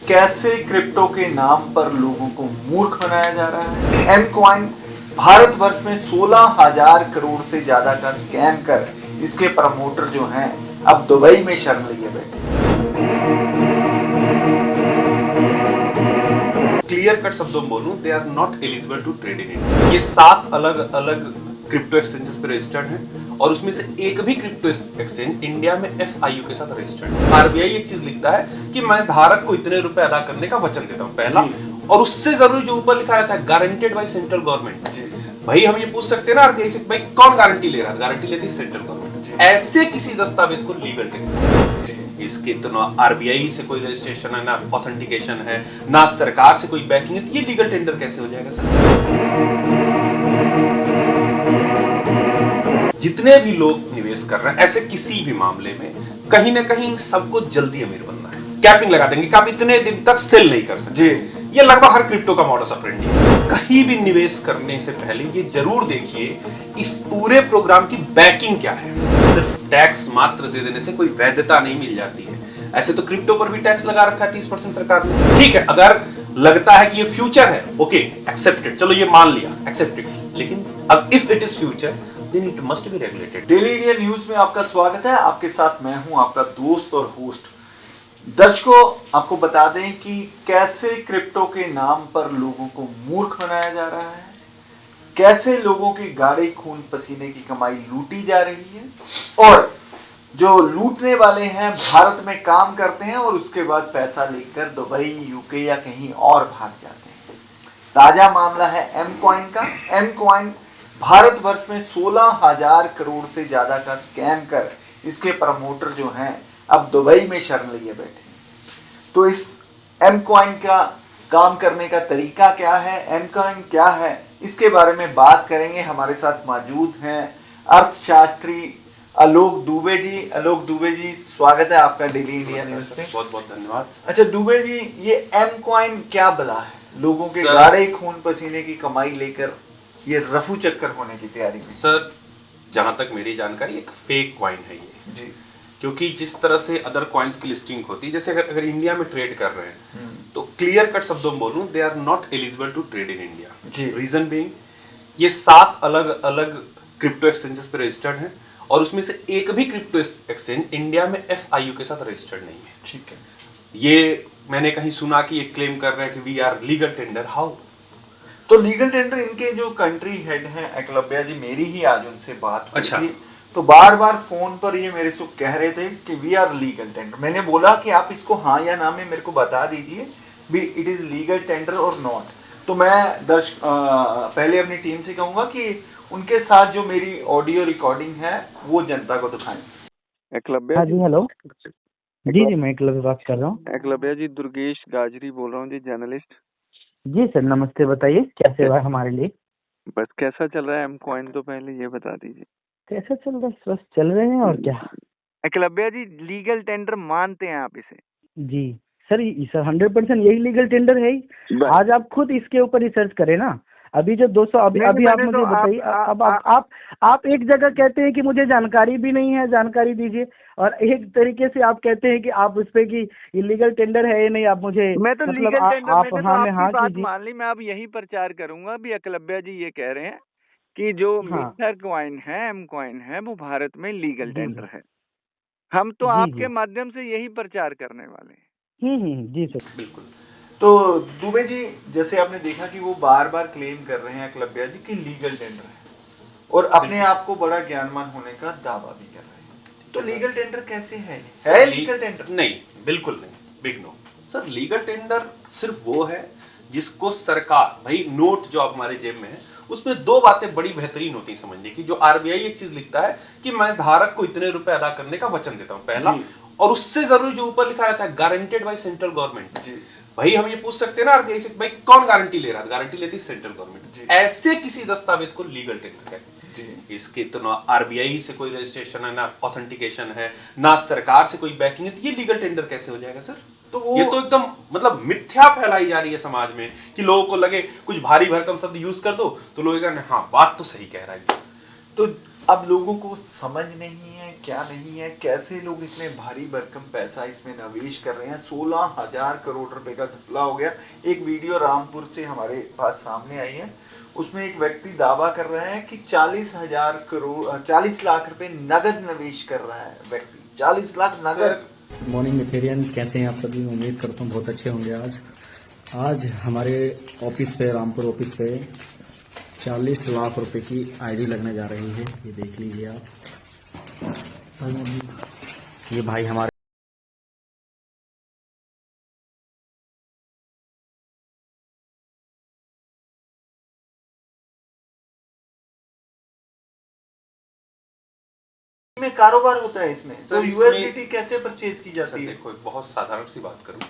कैसे क्रिप्टो के नाम पर लोगों को मूर्ख बनाया जा रहा है। एम कॉइन भारतवर्ष में 16,000 करोड़ से ज्यादा का स्कैम कर इसके प्रमोटर जो हैं अब दुबई में शरण लिए बैठे। क्लियर कट शब्दों में बोलूं, they are not eligible to trade in India. ये 7 अलग अलग क्रिप्टो एक्सचेंजेस पे रजिस्टर्ड हैं और उसमें से एक भी क्रिप्टो एक्सचेंज इंडिया में FIU के साथ रजिस्टर्ड है। आरबीआई एक चीज लिखता है कि मैं धारक को इतने रुपए अदा करने का वचन देता हूं, पहला, और उससे जरूरी जो ऊपर लिखा रहता है गारंटेड बाय सेंट्रल गवर्नमेंट। भाई हम ये पूछ सकते हैं ना आरबीआई से, भाई कौन गारंटी ले रहा है? गारंटी लेती है सेंट्रल गवर्नमेंट। ऐसे किसी दस्तावेज को लीगल टेंडर, इसके तो ना आरबीआई से कोई रजिस्ट्रेशन है, ना ऑथेंटिकेशन है, ना सरकार से कोई बैकिंग है, तो ये लीगल टेंडर कैसे हो जाएगा सर? जितने भी लोग निवेश कर रहे हैं ऐसे किसी भी मामले में कहीं ना कहीं सबको जल्दी अमीर बनना है, कैपिंग लगा देंगे कि आप इतने दिन तक सेल नहीं कर सकते। ये लगभग हर क्रिप्टो का मॉडस ऑपरेंडी है। कहीं भी निवेश करने से पहले ये जरूर देखिए इस पूरे प्रोग्राम की बैकिंग क्या है। सिर्फ टैक्स मात्र दे देने से कोई वैधता नहीं मिल जाती है। ऐसे तो क्रिप्टो पर भी टैक्स लगा रखा है 30% सरकार ने। ठीक है, अगर लगता है कि ये फ्यूचर है, ओके एक्सेप्टेड, चलो ये मान लिया, एक्सेप्टेड, लेकिन अब if it is future then it must be regulated। Daily India news में आपका स्वागत है। आपके साथ मैं हूं आपका दोस्त और होस्ट। दर्शकों, आपको बता दें कि कैसे क्रिप्टो के नाम पर लोगों को मूर्ख बनाया जा रहा है, कैसे लोगों की गाढ़े खून पसीने की कमाई लूटी जा रही है, और जो लूटने वाले हैं भारत में काम करते हैं और उसके बाद पैसा लेकर दुबई, यूके या कहीं और भाग जाते हैं। ताजा मामला है एम कॉइन का। एम कॉइन भारतवर्ष में 16,000 करोड़ से ज्यादा का स्कैम कर इसके प्रमोटर जो हैं अब दुबई में शरण लिए बैठे हैं। तो इस एम कॉइन का काम करने का तरीका क्या है, एम कॉइन क्या है, इसके बारे में बात करेंगे। हमारे साथ मौजूद हैं अर्थशास्त्री आलोक दुबे जी। आलोक दुबे जी, स्वागत है आपका डेली इंडिया न्यूज पे। बहुत बहुत धन्यवाद। अच्छा दुबे जी, ये एम कॉइन क्या बला है? लोगों के गाढ़े खून पसीने की कमाई लेकर ये रफू चक्कर होने की तैयारी में। सर, जहां तक मेरी जानकारी एक फेक कॉइन है ये जी। क्योंकि जिस तरह से अदर कॉइन्स की लिस्टिंग होती है, जैसे अगर इंडिया में ट्रेड कर रहे हैं तो क्लियर कट शब्दों में बोलूं, they are not eligible to trade in India. Reason being, ये 7 अलग अलग क्रिप्टो एक्सचेंजेस पे रजिस्टर्ड हैं और उसमें से एक भी क्रिप्टो एक्सचेंज इंडिया में FIU के साथ रजिस्टर्ड नहीं है। ठीक है। ये मैंने कहीं सुना कि ये क्लेम कर रहे हैं कि we are legal tender. How? तो लीगल टेंडर, इनके जो कंट्री हेड हैं एकलव्या जी, मेरी ही आज उनसे बात हुई थी, तो बार बार फोन पर ये मेरे से कह रहे थे कि वी आर लीगल टेंडर। मैंने बोला कि आप इसको हाँ या ना में मेरे को बता दीजिए भी इट इज लीगल टेंडर और नॉट। तो मैं पहले अपनी टीम से कहूंगा कि उनके साथ जो मेरी ऑडियो रिकॉर्डिंग है वो जनता को दिखाएं। एकलव्या जी हेलो जी जी, मैं एकलव्य बात कर रहा हूँ। एकलव्या जी, दुर्गेश गाजरी बोल रहा हूँ जी, जर्नलिस्ट। जी सर, नमस्ते। बताइए क्या सेवा है हमारे लिए। बस कैसा चल रहा है एम कॉइन, तो पहले ये बता दीजिए। कैसा चल रहा है? बस चल रहे हैं और क्या। एकलव्या जी, लीगल टेंडर मानते हैं आप इसे? जी सर, सर 100% यही लीगल टेंडर है ही। आज आप खुद इसके ऊपर रिसर्च करें ना। अभी जो 200 अभी आप मुझे बताइए। अब आप एक जगह कहते हैं कि मुझे जानकारी भी नहीं है, जानकारी दीजिए, और एक तरीके से आप कहते हैं कि आप उस पे कि इलीगल टेंडर है या नहीं, आप मुझे मैं तो मतलब लीगल टेंडर आप मैंने हाँ तो में आपकी हाँ बात कीजिए। मान ली। मैं अब यही प्रचार करूंगा भी एकलव्या जी ये कह रहे हैं कि जो मिथर कॉइन है, एम कॉइन है, वो भारत में लीगल टेंडर है। हम तो आपके माध्यम से यही प्रचार करने वाले हैं। जी सर, बिल्कुल। तो दुबे जी, जैसे आपने देखा कि वो बार बार क्लेम कर रहे हैं एकलव्या जी कि लीगल टेंडर है और अपने आप को बड़ा ज्ञानवान होने का दावा भी कर रहे हैं। तो लीगल टेंडर कैसे है लीगल टेंडर? नहीं, बिल्कुल नहीं, big no. Sir, legal tender सिर्फ वो है जिसको सरकार, भाई नोट जो आप हमारे जेब में है उसमें 2 बातें बड़ी बेहतरीन होती हैं समझने की। जो आरबीआई एक चीज लिखता है कि मैं धारक को इतने रुपए अदा करने का वचन देता हूं, पहला, और उससे जरूरी जो ऊपर लिखा रहता है गारंटेड बाय सेंट्रल गवर्नमेंट। भाई हम ये पूछ सकते हैं ना आरबीआई से, भाई कौन गारंटी ले रहा है? गारंटी लेती है सेंट्रल गवर्नमेंट। ऐसे किसी दस्तावेज को लीगल टेंडर कहते हैं। इसके तो ना आरबीआई से कोई रजिस्ट्रेशन है, ना ऑथेंटिकेशन है, ना सरकार से कोई बैकिंग है, तो ये लीगल टेंडर कैसे हो जाएगा सर? तो ये तो एकदम मतलब मिथ्या फैलाई जा रही है समाज में कि लोगों को लगे कुछ भारी भरकम शब्द यूज कर दो तो लोग कहेंगे हाँ बात तो सही कह रहा है। तो अब लोगों को समझ नहीं है क्या नहीं है, कैसे लोग इतने भारी भरकम पैसा इसमें निवेश कर रहे हैं। 16,000 करोड़ रुपए का घपला हो गया। एक वीडियो रामपुर से हमारे पास सामने आई है, उसमें एक व्यक्ति दावा कर रहा है कि 40 लाख रुपए नगद निवेश कर रहा है व्यक्ति, 40 लाख नगद। मॉर्निंग मिथेरियन, कैसे हैं आप सभी? उम्मीद करता हूँ बहुत अच्छे होंगे। आज हमारे ऑफिस पे, रामपुर ऑफिस पे 40 लाख रुपए की आईडी लगने जा रही है। ये देख लीजिए आप, ये भाई हमारे में कारोबार होता है इसमें, तो इसमें यूएसडीटी कैसे परचेज की जाती है? देखो, एक बहुत साधारण सी बात करूं,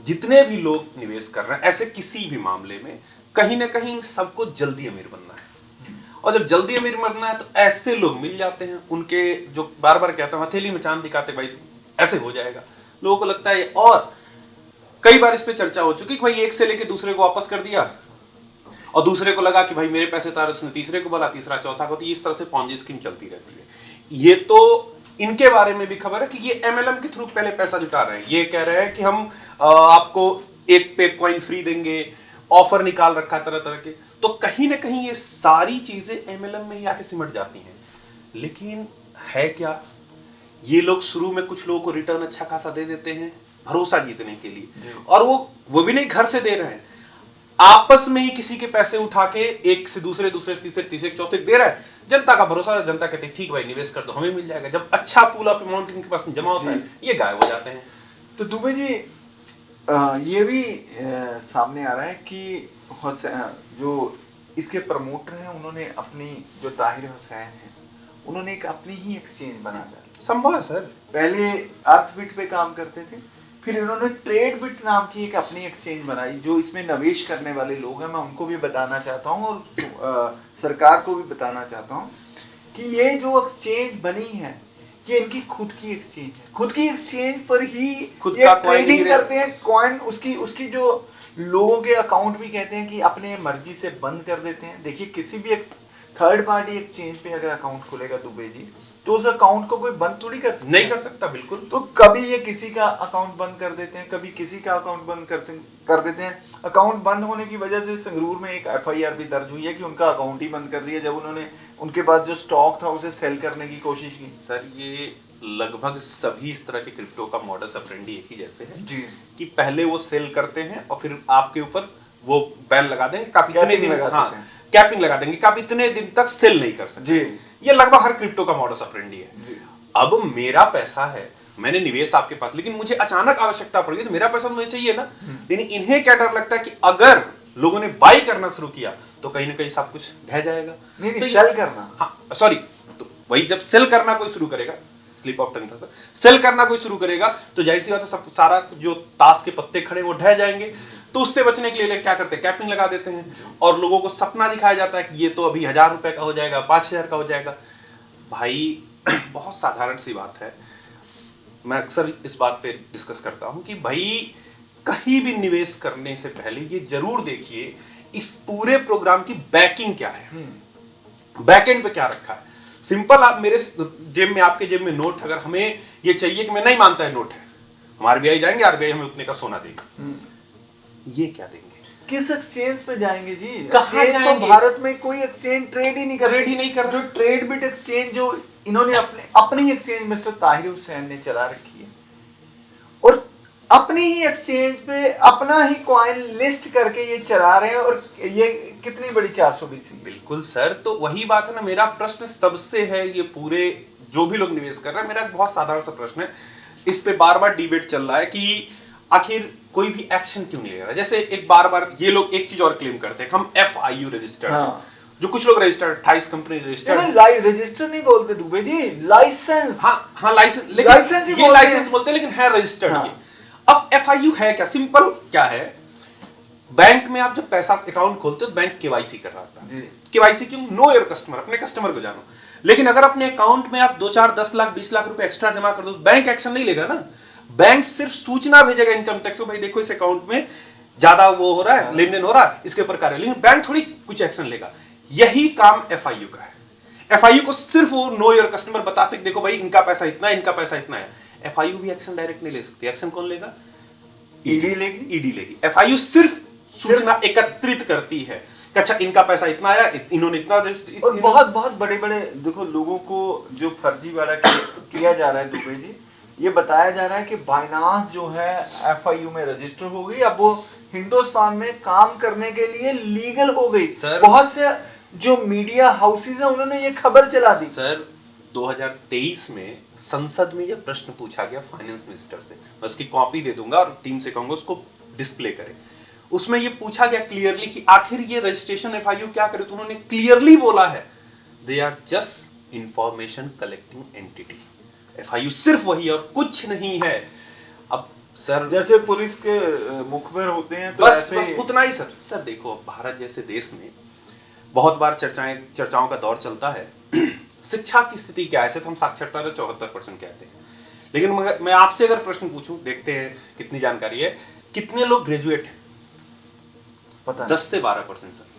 जितने भी लोग निवेश कर रहे हैं ऐसे किसी भी मामले में कहीं ना कहीं सबको जल्दी अमीर बनना है, और जब जल्दी अमीर बनना है तो ऐसे लोग मिल जाते हैं, उनके जो बार बार कहता हूं हथेली में चांद दिखाते भाई ऐसे हो जाएगा, लोगों को लगता है। और कई बार इस पे चर्चा हो चुकी कि भाई एक से लेके दूसरे को वापस कर दिया, और दूसरे को लगा कि भाई मेरे पैसे तारे, उसने तीसरे को बोला, तीसरा चौथा को, तो इस तरह से पॉन्जी स्कीम चलती रहती है। ये तो इनके बारे में भी खबर है कि ये एमएलएम के थ्रू पहले पैसा जुटा रहे हैं। ये कह रहे हैं कि हम आपको एक पे कॉइन फ्री देंगे, ऑफर निकाल रखा तरह तरह के। तो कहीं ना कहीं ये सारी चीजें एमएलएम में ही आके सिमट जाती हैं। लेकिन है क्या, ये लोग शुरू में कुछ लोगों को रिटर्न अच्छा खासा दे देते हैं भरोसा जीतने के लिए, और वो भी नहीं घर से दे रहे हैं, आपस में ही किसी के पैसे उठा के एक से दूसरे, दूसरे से तीसरे, तीसरे चौथे दे रहा है। जनता का भरोसा, जनता कहते हैं ठीक भाई निवेश कर दो, हमें मिल जाएगा। जब अच्छा पूल ऑफ अमाउंट इनके पास जमा होता है, ये गायब हो जाते हैं। तो दुबे जी, ये भी सामने आ रहा है कि जो इसके प्रमोटर हैं, उन्होंने अपनी, जो ताहिर हुसैन है, उन्होंने एक अपनी ही एक्सचेंज बना डाली। संभव है सर। पहले अर्थबिट पे काम करते थे, फिर इन्होंने ट्रेडबिट नाम की एक अपनी एक्सचेंज बनाई। जो इसमें निवेश करने वाले लोग हैं, मैं उनको भी बताना चाहता हूँ और सरकार को भी बताना चाहता हूँ कि ये जो एक्सचेंज बनी है, ये इनकी खुद की एक्सचेंज है। खुद की एक्सचेंज पर ही खुद ये का ट्रेडिंग करते हैं। कॉइन उसकी जो लोगों के अकाउंट भी कहते हैं कि अपने मर्जी से बंद कर देते हैं। देखिए, किसी भी थर्ड पार्टी एक्सचेंज पे अगर अकाउंट खुलेगा दुबे जी, तो उस अकाउंट को कोई बंद थोड़ी कर सकता, नहीं कर सकता, बिल्कुल। तो कभी ये किसी का अकाउंट बंद कर देते हैं, कभी किसी का अकाउंट बंद कर देते हैं। अकाउंट बंद होने की वजह से संगरूर में एक एफआईआर भी दर्ज हुई है कि उनका अकाउंट ही बंद कर दिया, जब उन्होंने उनके पास जो स्टॉक था उसे सेल करने की कोशिश की। सर, ये लगभग सभी इस तरह के क्रिप्टो का मॉडस ऑपरेंडी एक ही जैसे है जी, कि पहले वो सेल करते हैं और फिर आपके ऊपर वो बैन लगा देंगे, आप इतने दिन, कैपिंग लगा देंगे कि आप इतने दिन तक सेल नहीं कर सकते जी। ये लगभग हर क्रिप्टो का मॉडस ऑपरेंडी है। अब मेरा पैसा है, मैंने निवेश आपके पास, लेकिन मुझे अचानक आवश्यकता पड़ गई, तो मेरा पैसा मुझे चाहिए ना। लेकिन इन्हें क्या डर लगता है कि अगर लोगों ने बाई करना शुरू किया तो कहीं ना कहीं सब कुछ ढह जाएगा। नहीं, तो सेल करना, हाँ सॉरी, तो वही जब सेल करना कोई शुरू करेगा, स्लिप ऑफ टंग था सर, सेल करना कोई शुरू करेगा तो जाहिर सी बात है सब सारा जो ताश के पत्ते खड़े वो ढह जाएंगे। तो उससे बचने के लिए क्या करते हैं, कैपिंग लगा देते हैं, और लोगों को सपना दिखाया जाता है कि ये तो अभी 1000 रुपए का हो जाएगा, 5000 का हो जाएगा। भाई बहुत साधारण सी बात है, मैं अक्सर इस बात पे डिस्कस करता हूं कि भाई कहीं भी निवेश करने से पहले ये जरूर देखिए इस पूरे प्रोग्राम की बैकिंग क्या है, बैकएंड पे क्या रखा है। सिंपल, आप मेरे जेब में, आपके जेब में नोट, अगर हमें ये चाहिए कि मैं नहीं मानता है नोट है, हम आरबीआई जाएंगे, आरबीआई हमें उतने का सोना देगा, ये क्या देंगे? किस एक्सचेंज पे जाएंगे जी? कहाँ जाएंगे? तो भारत में कोई एक्सचेंज ट्रेड ही नहीं कर रहा। जो ट्रेडबिट एक्सचेंज जो इन्होंने अपनी एक्सचेंज मिस्टर ताहिर हुसैन ने चला रखी है, और अपनी ही एक्सचेंज पे अपना ही कॉइन लिस्ट करके ये चला रहे हैं, और ये कितनी बड़ी 420। बिल्कुल सर, तो वही बात है ना। मेरा प्रश्न सबसे है, ये पूरे जो भी लोग निवेश कर रहे हैं, मेरा एक बहुत साधारण सा प्रश्न है, इस पे बार बार डिबेट चल रहा है कि आखिर कोई भी एक्शन क्यों नहीं ले रहा। जैसे एक बार बार ये लोग एक चीज और क्लेम करते हैं, हम FIU रजिस्टर्ड, जो कुछ लोग रजिस्टर्ड, 28 कंपनी रजिस्टर्ड, रजिस्टर नहीं बोलते दुबे जी, लाइसेंस। हाँ लाइसेंस, लेकिन ये लाइसेंस बोलते हैं, लेकिन है रजिस्टर्ड। अब FIU है क्या? सिंपल क्या है, बैंक में आप जब पैसा अकाउंट खोलते हो तो बैंक केवाईसी कर रहा था। केवाईसी क्यों? नो योर कस्टमर, अपने कस्टमर को जानो। लेकिन अगर अपने अकाउंट में आप 2, 4, 10 लाख 20 लाख रुपए एक्स्ट्रा जमा कर दो, बैंक एक्शन नहीं लेगा ना। बैंक सिर्फ सूचना भेजेगा इनकम टैक्स को, भाई देखो इस अकाउंट में ज्यादा वो हो रहा है, लेन देन हो रहा है, इसके ऊपर कार्य। लेकिन बैंक थोड़ी कुछ एक्शन लेगा। यही काम FIU का है। एफआईयू को सिर्फ वो नो योर कस्टमर बताते कि देखो भाई इनका पैसा इतना है, इनका पैसा इतना है। एफआईयू भी एक्शन डायरेक्ट नहीं ले सकती। एक्शन कौन लेगा? ईडी लेगी। ईडी लेगी। एफआईयू सिर्फ सूचना एकत्रित करती है कि अच्छा इनका पैसा इतना आया, इन्होंने इतना और बहुत बहुत बड़े बड़े देखो लोगों को जो फर्जी वाला किया जा रहा है दुबे जी, ये बताया जा रहा है कि बाइनांस जो है एफआईयू में रजिस्टर हो गई, अब वो हिंदुस्तान में काम करने के लिए लीगल हो गई। बहुत से जो मीडिया हाउसेज है उन्होंने ये खबर चला दी। सर 2023 में संसद में ये प्रश्न पूछा गया फाइनेंस मिनिस्टर से, मैं उसकी कॉपी दे दूंगा और टीम से कहूंगा उसको डिस्प्ले करे। उसमें ये पूछा गया क्लियरली कि आखिर ये रजिस्ट्रेशन एफआईयू क्या करे, तो उन्होंने क्लियरली बोला है they are just information collecting entity. FIU सिर्फ वही और कुछ नहीं है। अब सर जैसे पुलिस के मुखबिर होते हैं तो बस उतना ही सर। सर देखो भारत जैसे देश में बहुत बार चर्चाओं का दौर चलता है शिक्षा की स्थिति क्या है। ऐसे तो हम साक्षरता तो 74% कहते हैं, लेकिन मैं आपसे अगर प्रश्न पूछूं, देखते हैं कितनी जानकारी है, कितने लोग ग्रेजुएट हैं? पता 10 से 12% सर।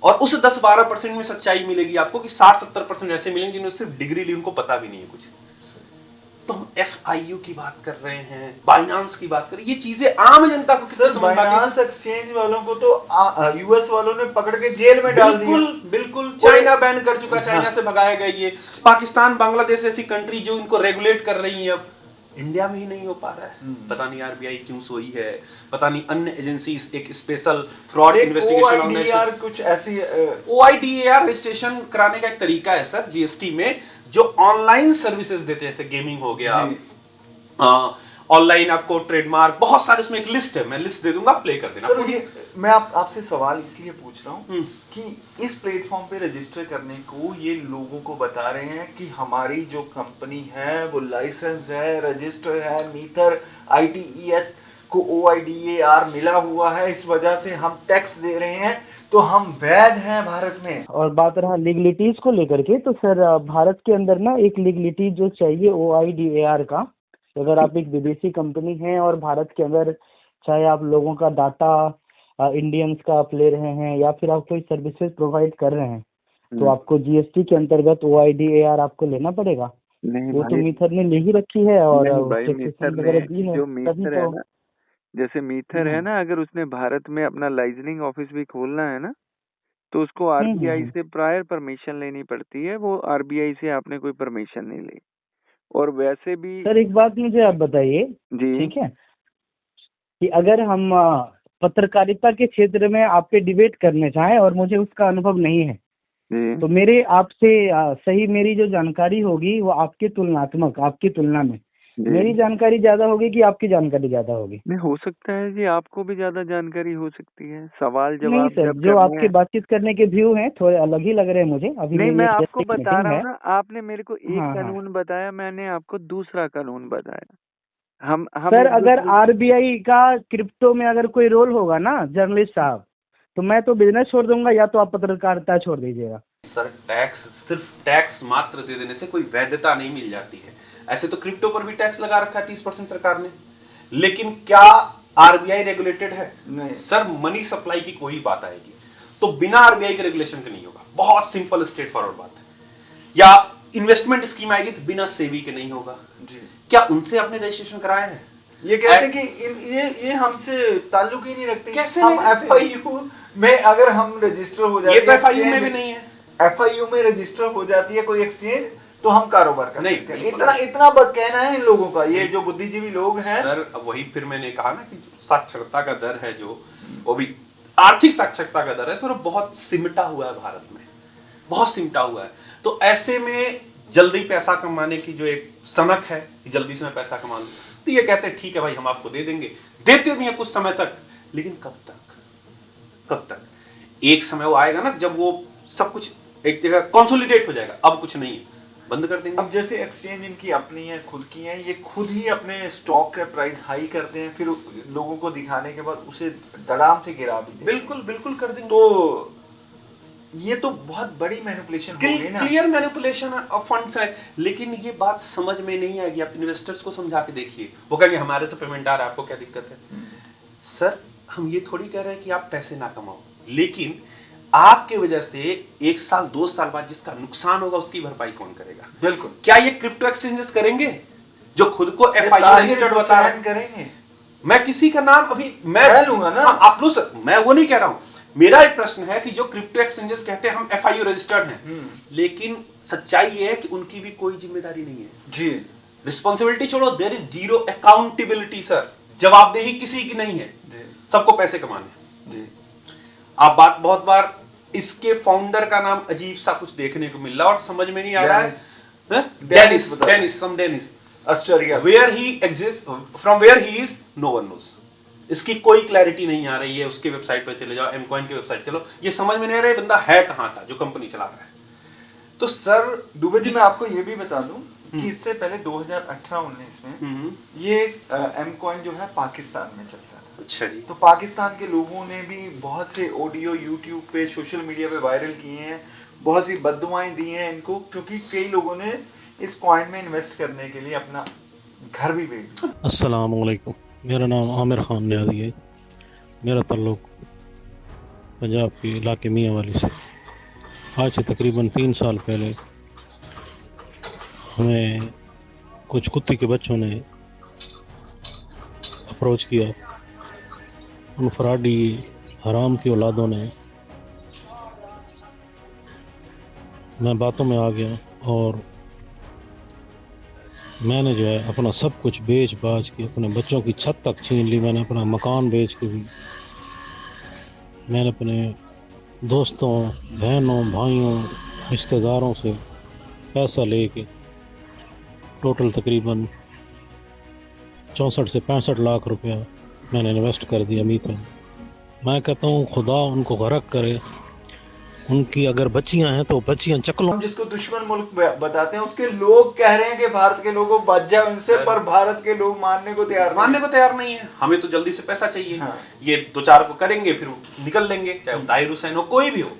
और उस 10-12% में सच्चाई मिलेगी आपको कि 60-70% ऐसे मिलेंगे जिन्होंने सिर्फ डिग्री ली, उनको पता भी नहीं है कुछ। तो हम एफआईयू की बात कर रहे हैं, बाइनांस की बात कर रहे हैं, ये चीजें आम जनता को कितने समझ में आती है? बाइनांस एक्सचेंज वालों को तो यूएस वालों ने पकड़ के जेल में डाल दिया। बिल्कुल चाइना बैन कर चुका, चाइना से भगाया गया। ये पाकिस्तान, बांग्लादेश ऐसी कंट्री जो इनको रेगुलेट कर रही है, अब इंडिया में ही नहीं हो पा रहा है। पता नहीं आरबीआई क्यों सोई है, पता नहीं अन्य एजेंसीज, एक स्पेशल फ्रॉड इन्वेस्टिगेशन ऑर्गेनाइजेशन, कुछ ऐसी ओआईडीएआर रजिस्ट्रेशन कराने का एक तरीका है सर जीएसटी में, जो ऑनलाइन सर्विसेज देते हैं, जैसे गेमिंग हो गया, ऑनलाइन आपको ट्रेडमार्क, बहुत सारे उसमें एक लिस्ट है, मैं लिस्ट दे दूंगा, प्ले कर देना। सर ये मैं आपसे सवाल इसलिए पूछ रहा हूँ कि इस प्लेटफॉर्म पे रजिस्टर करने को ये लोगों को बता रहे हैं कि हमारी जो कंपनी है वो लाइसेंस है, रजिस्टर है, मीटर आईटीईएस को ओआईडीएआर मिला हुआ है, इस वजह से हम टैक्स दे रहे हैं, तो हम वैध हैं भारत में। और बात रहा लीगलिटीज को लेकर के, तो सर भारत के अंदर ना एक लीगलिटी जो चाहिए ओआईडीएआर का, अगर आप एक विदेशी कंपनी हैं और भारत के अंदर चाहे आप लोगों का डाटा इंडियंस का आप ले रहे हैं या फिर आप कोई सर्विसेज प्रोवाइड कर रहे हैं, तो आपको जीएसटी के अंतर्गत ओआईडीएआर आपको लेना पड़ेगा। नहीं वो तो मीथर ने ले ही रखी है और मीथर जो मीथर है ना, जैसे मीथर है ना, अगर उसने भारत में अपना लाइसेंसिंग ऑफिस भी खोलना है ना, तो उसको आरबीआई से प्रायर परमिशन लेनी पड़ती है। वो आरबीआई से आपने कोई परमिशन नहीं ली। और वैसे भी सर एक बात मुझे आप बताइए, ठीक है, कि अगर हम पत्रकारिता के क्षेत्र में आपसे डिबेट करने चाहें और मुझे उसका अनुभव नहीं है, तो मेरे आपसे सही मेरी जो जानकारी होगी वो आपके तुलनात्मक, आपकी तुलना में मेरी जानकारी ज्यादा होगी कि आपकी जानकारी ज्यादा होगी? नहीं, हो सकता है कि आपको भी ज्यादा जानकारी हो सकती है। सवाल जवाब नहीं सर, जो आपके बातचीत करने के व्यू हैं थोड़े अलग ही लग रहे हैं मुझे। अभी नहीं, मैं आपको बता रहा हूँ ना, आपने मेरे को एक कानून बताया, मैंने आपको दूसरा कानून बताया। हम सर अगर आरबीआई का क्रिप्टो में अगर कोई रोल होगा ना जर्नलिस्ट साहब, तो मैं तो बिजनेस छोड़ दूंगा या तो आप पत्रकारिता छोड़ दीजिएगा। सर टैक्स, सिर्फ टैक्स मात्र दे देने से कोई वैधता नहीं मिल जाती है। ऐसे तो क्रिप्टो पर भी टैक्स लगा रखा है 30% सरकार ने, लेकिन क्या आरबीआई रेगुलेटेड है? नहीं सर, मनी सप्लाई की कोई बात आएगी तो बिना आरबीआई के रेगुलेशन के नहीं होगा। बहुत सिंपल स्ट्रेट फॉरवर्ड बात है। या इन्वेस्टमेंट स्कीम आएगी तो बिना सेबी के नहीं होगा जी। क्या उनसे आपने रजिस्ट्रेशन कराया है? ये कहते कि ये हमसे ताल्लुक ही नहीं रखते। कैसे हम एफआईयू में अगर हम रजिस्टर हो जाते हैं, ये तो एफआईयू में भी नहीं है, एफआईयू में रजिस्टर हो जाती है कोई एक्सचेंज, तो हम कारोबार कर सकते हैं। इतना कहना है इन लोगों का, ये जो बुद्धिजीवी लोग हैं सर। वही फिर मैंने कहा ना कि साक्षरता का दर है जो, वो भी आर्थिक साक्षरता का दर है सर, बहुत सिमटा हुआ है भारत में, बहुत सिमटा हुआ है। तो ऐसे में जल्दी पैसा कमाने की जो एक सनक है कि जल्दी से मैं पैसा कमा लूं, तो ये कहते हैं ठीक है भाई हम आपको दे देंगे, देते भी हैं कुछ समय तक, लेकिन कब तक? एक समय वो आएगा ना जब वो सब कुछ एक जगह कंसोलिडेट हो जाएगा, अब कुछ नहीं है, बंद कर देंगे। अब जैसे एक्सचेंज इनकी अपनी है, खुद की है, ये खुद ही अपने स्टॉक का प्राइस हाई करते हैं, फिर लोगों को दिखाने के बाद उसे दड़ाम से गिरा भी देंगे। बिल्कुल कर देंगे। तो ये तो बहुत बड़ी मैनिपुलेशन हो गई ना, क्लियर मैनिपुलेशन ऑफ फंड्स है। लेकिन ये बात समझ में नहीं आएगी, आप इन्वेस्टर्स को समझा के देखिए, वो कहेंगे हमारे तो पेमेंट आ रहा है, आपको क्या दिक्कत है? सर हम ये थोड़ी कह रहे हैं कि आप पैसे ना कमाओ, लेकिन आपके वजह से 1 साल 2 साल बाद जिसका नुकसान होगा उसकी भरपाई कौन करेगा? बिल्कुल। क्या ये क्रिप्टो एक्सचेंजेस करेंगे जो खुद को FIU रजिस्टर्ड बता रहे हैं? करेंगे? मैं किसी का नाम अभी मैं लूंगा ना। आप लो सर, मैं वो नहीं कह रहा हूं। मेरा एक प्रश्न है कि जो क्रिप्टो एक्सचेंजेस कहते हैं हम FIU रजिस्टर्ड हैं, लेकिन सच्चाई ये है कि उनकी भी कोई जिम्मेदारी नहीं है जी। रिस्पॉन्सिबिलिटी छोड़ो, there is zero accountability sir. जवाबदेही किसी की नहीं है जी। सबको पैसे कमाने जी। आप बात बहुत बार इसके फाउंडर का नाम अजीब सा कुछ देखने को मिल रहा है और समझ में नहीं आ रहा है। Dennis Australia, where he exist, from where he is, no one knows. इसकी कोई क्लैरिटी नहीं आ रही है। उसके वेबसाइट पे चले जाओ, एमकॉइन की वेबसाइट चलो, ये समझ में नहीं आ रहा है बंदा है कहां का जो कंपनी चला रहा है। तो सर दुबे जी मैं आपको ये भी बता दूं कि इससे पहले 2018-19 में ये एमकॉइन जो है पाकिस्तान में चलता था। अच्छा जी। तो पाकिस्तान के लोगों ने भी बहुत से ऑडियो यूट्यूब पे, सोशल मीडिया पे वायरल किए हैं, बहुत सी बद्दुआएं दी हैं इनको, क्योंकि कई लोगों ने इस कॉइन में इन्वेस्ट करने के लिए अपना घर भी बेच दिया। अस्सलाम वालेकुम, मेरा नाम आमिर खान न्याजी है। मेरा ताल्लुक पंजाब के इलाके मियांवाली से। आज से तकरीबन 3 साल पहले हमें कुछ कुत्ते के बच्चों ने अप्रोच किया। उन फराडी हराम की औलादों ने, मैं बातों में आ गया और मैंने जो है अपना सब कुछ बेच बाच के, अपने बच्चों की छत तक छीन ली। मैंने अपना मकान बेच के भी, मैंने अपने दोस्तों, बहनों, भाइयों, रिश्तेदारों से पैसा लेके टोटल तकरीबन 64 से 65 लाख रुपया मैंने इन्वेस्ट कर दिया मीत में। मैं कहता हूँ खुदा उनको गरक करे। उनकी अगर बच्चियां हैं तो बच्चियां चकलो। हम जिसको दुश्मन मुल्क बताते हैं उसके लोग कह रहे हैं कि भारत के लोगों बच जाओ इनसे, पर भारत के लोग मानने को तैयार नहीं है। हमें तो जल्दी से पैसा चाहिए। हाँ। ये 2-4 को करेंगे फिर निकल लेंगे, चाहे ताहिर हुसैन हो, कोई भी हो।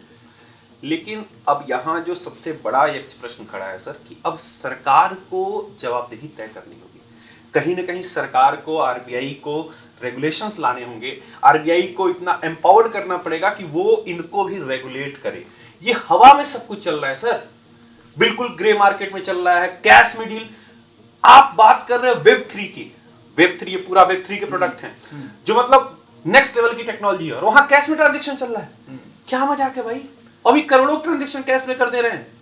लेकिन अब यहाँ जो सबसे बड़ा एक प्रश्न खड़ा है सर कि अब सरकार को जवाबदेही तय करनी होगी। कहीं ना कहीं सरकार को, आरबीआई को रेगुलेशंस लाने होंगे। आरबीआई को इतना एम्पावर्ड करना पड़ेगा कि वो इनको भी रेगुलेट करे। ये हवा में सब कुछ चल रहा है सर, बिल्कुल ग्रे मार्केट में चल रहा है, कैश में डील। आप बात कर रहे हो Web3 की। Web3 ये पूरा Web3 के प्रोडक्ट हैं जो मतलब नेक्स्ट लेवल की टेक्नोलॉजी है और वहां कैश में ट्रांजेक्शन चल रहा है। क्या मजाक है भाई, अभी करोड़ों ट्रांजेक्शन कैश में कर दे रहे हैं।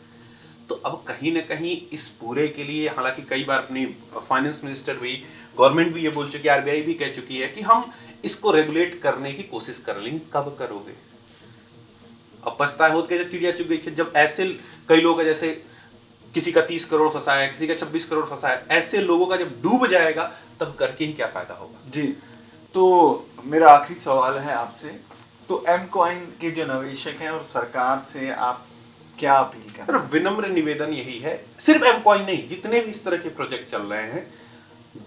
तो अब कहीं ना कहीं इस पूरे के लिए, हालांकि कई बार अपनी फाइनेंस मिनिस्टर भी, गवर्नमेंट भी ये बोल चुकी है, आरबीआई भी कह चुकी है कि हम इसको रेगुलेट करने की कोशिश कर लेंगे। कब करोगे? अब पछताए होत के जब चिड़िया चुग गई। जब ऐसे कई लोग हैं, जैसे किसी का 30 करोड़ फंसा है, किसी का 26 करोड़ फंसा है, ऐसे लोगों का जब डूब जाएगा तब करके ही क्या फायदा होगा। जी, तो मेरा आखिरी सवाल है आपसे, तो एमकॉइन के जो निवेशक हैं और सरकार से आप क्या अपील कर रहे हैं? विनम्र निवेदन यही है, सिर्फ एमकॉइन नहीं, जितने भी इस तरह के प्रोजेक्ट चल रहे हैं,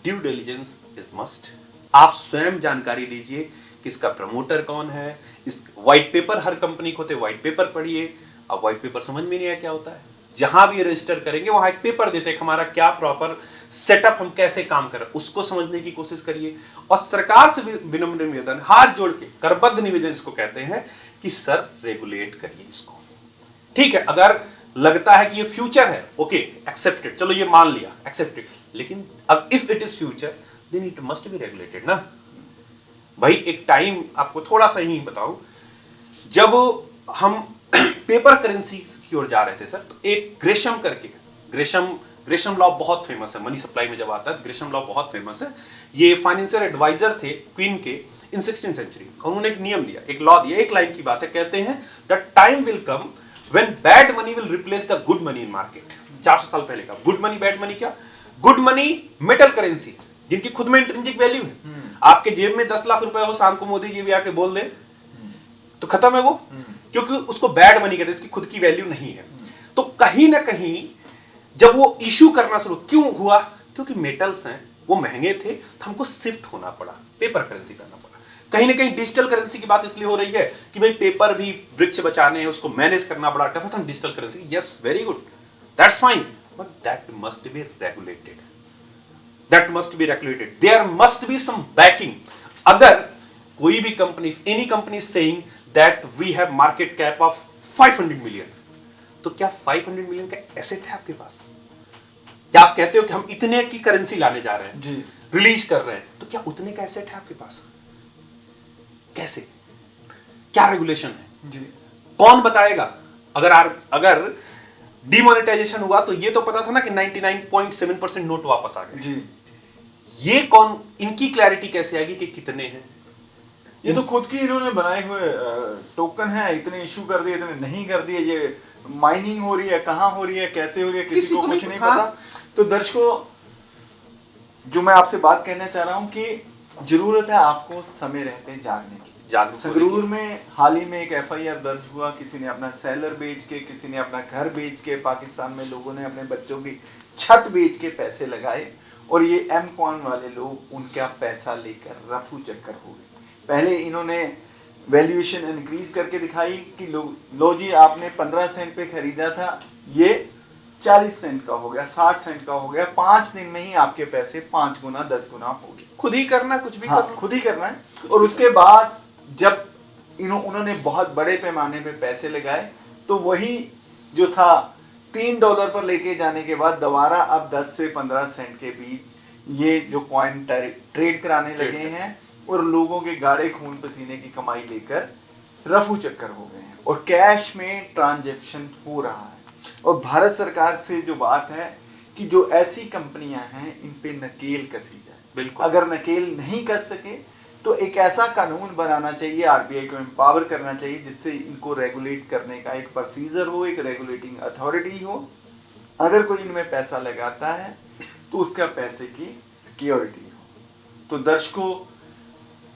ड्यू डिलिजेंस इज मस्ट। आप स्वयं जानकारी लीजिए कि इसका प्रमोटर कौन है। इस व्हाइट पेपर, हर कंपनी को होते व्हाइट पेपर पढ़िए। अब व्हाइट पेपर समझ में नहीं आया क्या होता है। जहां भी रजिस्टर करेंगे वहां एक पेपर देते हैं, हमारा क्या प्रॉपर सेटअप, हम कैसे काम कर रहे हैं, उसको समझने की कोशिश करिए। और सरकार से भी विनम्र निवेदन, हाथ जोड़ के करबद्ध निवेदन इसको कहते हैं कि सर रेगुलेट करिए इसको। ठीक है, अगर लगता है कि ये फ्यूचर है, ओके एक्सेप्टेड, चलो ये मान लिया, एक्सेप्टेड, लेकिन अब if it is future then it must be regulated ना भाई। एक टाइम आपको थोड़ा सा ही बताऊं, जब हम पेपर करेंसी की ओर जा रहे थे सर, तो एक ग्रेशम करके, ग्रेशम लॉ बहुत फेमस है, मनी सप्लाई में जब आता है ग्रेशम लॉ बहुत फेमस है। ये फाइनेंशियल एडवाइजर थे क्वीन के इन 16th सेंचुरी। उन्होंने एक नियम दिया, एक लॉ दिया, एक लाइन की बात है, कहते हैं the time will come when bad money will replace the good money in market। 400 साल पहले का गुड मनी, बैड मनी क्या? गुड मनी मेटल करेंसी जिनकी खुद में इंट्रिंसिक वैल्यू है। आपके जेब में 10 लाख रुपए हो, शाम को मोदी जी भी आके बोल दे तो खत्म है वो, क्योंकि उसको बैड मनी कहते हैं, इसकी खुद की वैल्यू नहीं है। तो कहीं ना कहीं जब वो इशू करना शुरू क्यों हुआ? क्योंकि मेटल्स हैं वो महंगे थे, तो हमको शिफ्ट होना पड़ा, पेपर करेंसी करना पड़ा। कहीं ना कहीं डिजिटल करेंसी की बात इसलिए हो रही है कि भाई पेपर भी वृक्ष बचाने हैं, उसको मैनेज करना बड़ा टफ है। Digital currency, yes very good, that's fine, but that must be regulated. That must be regulated, there must be some backing. अगर कोई भी company, any company saying that we have market cap of 500 million, तो क्या 500 million का asset है आपके पास? क्या आप कहते हो कि हम इतने की करेंसी लाने जा रहे हैं जी, रिलीज कर रहे हैं, तो क्या उतने का एसेट है आपके पास? कैसे? क्या रेगुलेशन है? जी, कौन बताएगा? अगर डिमोनेटाइजेशन हुआ तो ये तो पता था ना कि 99.7% नोट वापस आ गए। जी, ये कौन, इनकी क्लैरिटी कैसे आएगी कि कितने हैं? ये तो खुद की इन्होंने बनाए हुए टोकन है, इतने इशू कर दिए, इतने नहीं कर दिए। ये माइनिंग हो रही है, कहाँ हो रही है, कैसे हो रही है, किसी को कुछ नहीं पता। तो दर्शकों, जो मैं आपसे बात कहना चाह रहा हूँ कि जरूरत है आपको समय रहते जागने की। संगरूर में हाल ही में एक FIR दर्ज हुआ, किसी ने अपना सेलर बेच के, किसी ने अपना घर बेच के, पाकिस्तान में लोगों ने अपने बच्चों की छत बेच के पैसे लगाए, और ये M-Coin वाले लोग उनका पैसा लेकर रफू चक्कर हो गए। पहले इन्होंने वैल्यूएशन इंक्रीज करके दिखाई कि लो जी, आपने 15 सेंट पे खरीदा था, ये 40 सेंट का हो गया, 60 सेंट का हो गया। 5 दिन में ही आपके पैसे 5 गुना 10 गुना हो गए। खुद ही करना, कुछ भी हाँ, खुद ही करना है। और उसके बाद जब उन्होंने बहुत बड़े पैमाने पे पैसे लगाए, तो वही जो था $3 पर लेके जाने के बाद दोबारा अब 10 से 15 सेंट के बीच ये जो कॉइन ट्रेड कराने लगे हैं, और लोगों के गाढ़े खून पसीने की कमाई लेकर रफू चक्कर हो गए हैं, और कैश में ट्रांजैक्शन हो रहा है। और भारत सरकार से जो बात है कि जो ऐसी कंपनियां हैं, इन पे नकेल कसी जाए। बिल्कुल। अगर नकेल नहीं कस सके तो एक ऐसा कानून बनाना चाहिए, RBI को एम्पावर करना चाहिए, जिससे इनको रेगुलेट करने का एक प्रोसीजर हो, एक रेगुलेटिंग अथॉरिटी हो। अगर कोई इनमें पैसा लगाता है तो उसका पैसे की सिक्योरिटी हो। तो दर्शकों,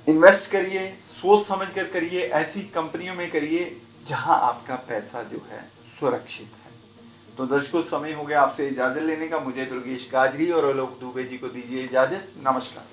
इन्वेस्ट करिए, सोच समझ कर करिए, ऐसी कंपनियों में करिए जहां आपका पैसा जो है सुरक्षित है। तो दर्शकों, समय हो गया आपसे इजाजत लेने का। मुझे दुर्गेश गाजरी और आलोक दुबे जी को दीजिए इजाजत। नमस्कार।